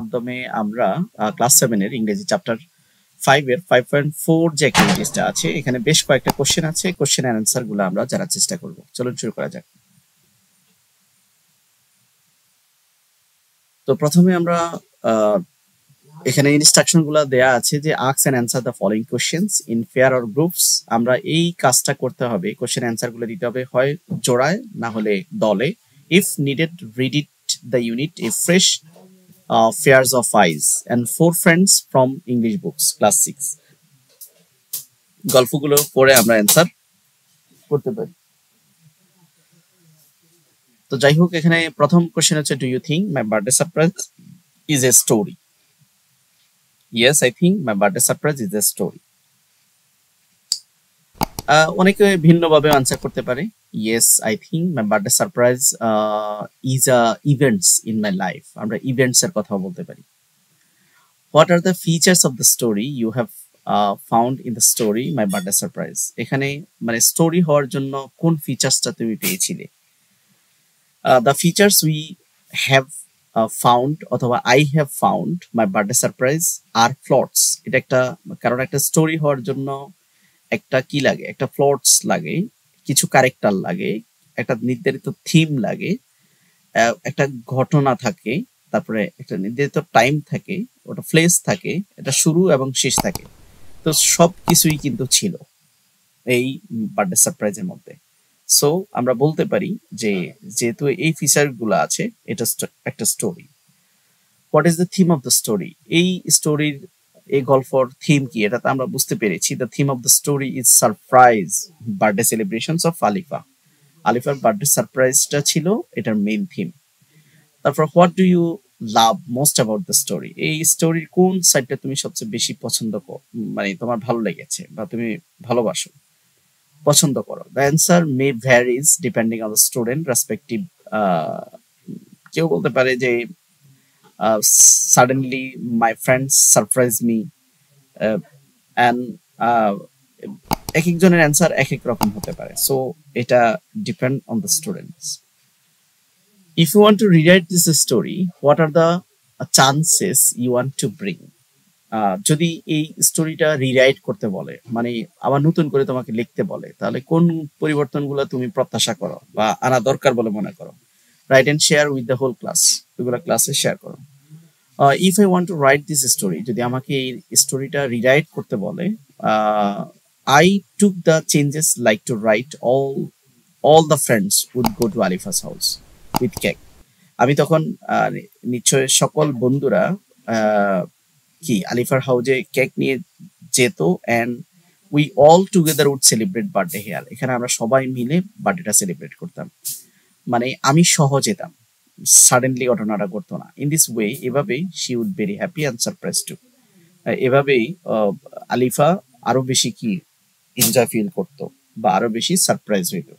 মাধ্যমে আমরা ক্লাস 7 এর ইংরেজি চ্যাপ্টার 5 এর 5.4 যে অ্যাক্টিভিটিসটা আছে এখানে বেশ কয়েকটা কোশ্চেন আছে কোশ্চেন এর অ্যানসার গুলো আমরা জানার চেষ্টা করব চলুন শুরু করা যাক তো প্রথমে আমরা এখানে ইনস্ট্রাকশন গুলো দেয়া আছে যে ask and answer the following questions in pair or groups আমরা এই কাজটা করতে হবে কোশ্চেন অ্যানসার গুলো দিতে হবে হয় জোড়ায় না হলে দলে if needed read it the unit A fresh Fairs of Eyes and Four Friends from English Books Class 6 গল্পগুলো পড়ে আমরা অ্যানসার করতে পারি তো যাই হোক এখানে প্রথম কোশ্চেন হচ্ছে do you think my birthday surprise is a story yes I think my birthday surprise is a story অনেকে ভিন্নভাবে আনসার করতে পারে yes I think my birthday surprise is a events in my life আমরা events এর কথা বলতে পারি what are the features of the story you have found in the story my birthday surprise এখানে মানে স্টোরি হওয়ার জন্য কোন ফিচার্সটা তুমি পেয়েছিলে the features we have found অথবা I have found my birthday surprise আর প্লটস এটা একটা কারণ একটা স্টোরি হওয়ার জন্য একটা কি লাগে একটা প্লটস লাগে কিছু ক্যারেক্টার লাগে একটা নির্ধারিত থিম লাগে একটা ঘটনা থাকে তারপরে একটা নির্ধারিত টাইম থাকে ওটা প্লেস থাকে এটা শুরু এবং শেষ থাকে তো সব কিছুই কিন্তু ছিল এই বার্থডে সারপ্রাইজের মধ্যে সো আমরা বলতে পারি যে যেহেতু এই ফিচার গুলো আছে এটা একটা story what is the theme of the story এই স্টোরির এই গল্পর থিম কি এটা তো আমরা বুঝতে পেরেছি the theme of the story is surprise birthday celebrations of আলিফার বার্থডে সারপ্রাইজটা ছিল এটার মেইন থিম তারপর what do you love most about the story এই স্টোরির কোন সাইডটা তুমি সবচেয়ে বেশি পছন্দ করো মানে তোমার ভালো লেগেছে বা তুমি ভালোবাসো পছন্দ করো the answer May varies depending on the student respective কেউ বলতে পারে যে suddenly my friends surprise me and এক একজনের অ্যান্সার এক এক রকম হতে পারে সো এটা depend on the students if you want to rewrite this story what are the chances you want to bring যদি এই স্টোরিটা রিরাইট করতে বলে মানে আবার নতুন করে তোমাকে লিখতে বলে তাহলে কোন পরিবর্তনগুলো তুমি প্রত্যাশা করো বা আনা দরকার বলে মনে করো write and share with the whole class ওইগুলো ক্লাসে শেয়ার করো if I want to write this story যদি আমাকে এই স্টোরিটা রিরাইট করতে বলে I took the changes like to write all the friends would go to Alifa's house with cake আমি তখন নিশ্চয় সকল বন্ধুরা কি আলিফার হাউজে কেক নিয়ে যেত and we all together would celebrate birthday here এখানে আমরা সবাই মিলে বার্থডেটা সেলিব্রেট করতাম মানে আমি সহ যেতাম সাডেনলি ঘটনাটা ঘটতো না ইন দিস ওয়ে এভাবেই she would very happy and surprise to এভাবেই আলিফা আরো বেশি কি এনজয় ফিল করতো বা আরো বেশি সারপ্রাইজ হইতো